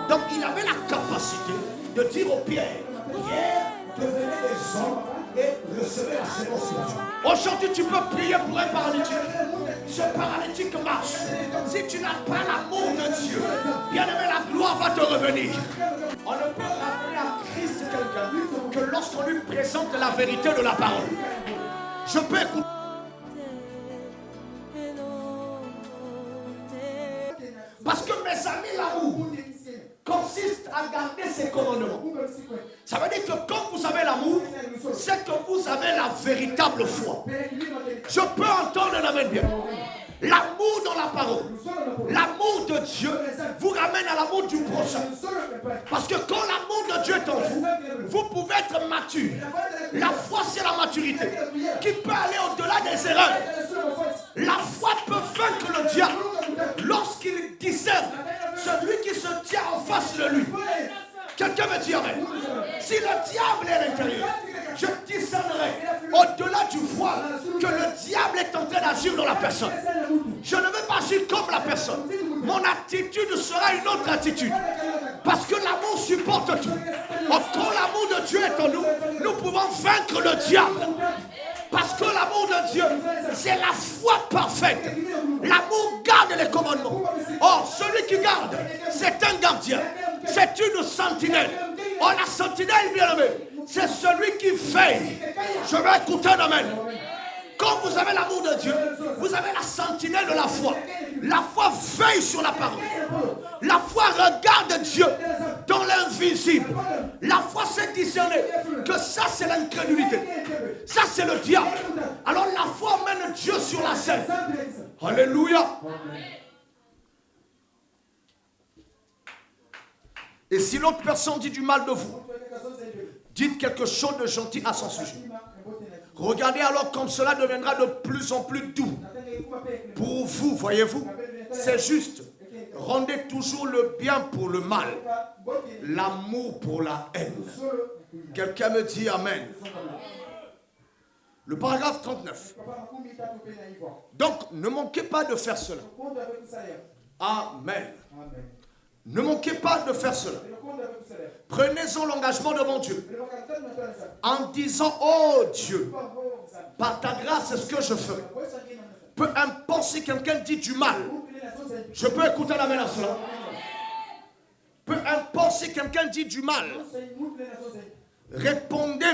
Donc il avait la capacité de dire aux Pierre, Pierre, devenez des hommes et recevez la séance spirituelle. Aujourd'hui, tu peux prier pour un paralytique. Ce paralytique marche. Si tu n'as pas l'amour de Dieu, bien aimé, la gloire va te revenir. On ne peut ramener à Christ quelqu'un que lorsqu'on lui présente la vérité de la parole. Je peux écouter. Parce que mes amis, l'amour consiste à garder ses commandements. Ça veut dire que quand vous avez l'amour, c'est que vous avez la véritable foi. Je peux entendre un amen bien. L'amour dans la parole, l'amour de Dieu vous ramène à l'amour du prochain. Parce que quand l'amour de Dieu est en vous, vous pouvez être mature. La foi, c'est la maturité qui peut aller au-delà des erreurs. La foi peut vaincre le diable lorsqu'il discerne celui qui se tient en face de lui. Quelqu'un me dit amen. Si le diable est à l'intérieur, je discernerai au-delà du voile que le diable est en train d'agir dans la personne. Je ne vais pas agir comme la personne. Mon attitude sera une autre attitude. Parce que l'amour supporte tout. Quand l'amour de Dieu est en nous, nous pouvons vaincre le diable. Parce que l'amour de Dieu, c'est la foi parfaite. L'amour garde les commandements. Or, celui qui garde, c'est un gardien. C'est une sentinelle. Or, la sentinelle, bien aimé, c'est celui qui veille. Je vais écouter un amen. Quand vous avez l'amour de Dieu, vous avez la sentinelle de la foi. La foi veille sur la parole. La foi regarde Dieu dans l'invisible. La foi sait discerner que ça c'est l'incrédulité. Ça c'est le diable. Alors la foi mène Dieu sur la scène. Alléluia. Et si l'autre personne dit du mal de vous, dites quelque chose de gentil à son sujet. Regardez alors comme cela deviendra de plus en plus doux. Pour vous, voyez-vous, c'est juste. Rendez toujours le bien pour le mal, l'amour pour la haine. Quelqu'un me dit amen. Le paragraphe 39. Donc, ne manquez pas de faire cela. Amen. Ne manquez pas de faire cela. Prenez-en l'engagement devant Dieu. En disant, oh Dieu, par ta grâce, c'est ce que je ferai. Peu importe si quelqu'un dit du mal. Je peux écouter la main à cela. Peu importe si quelqu'un dit du mal. Répondez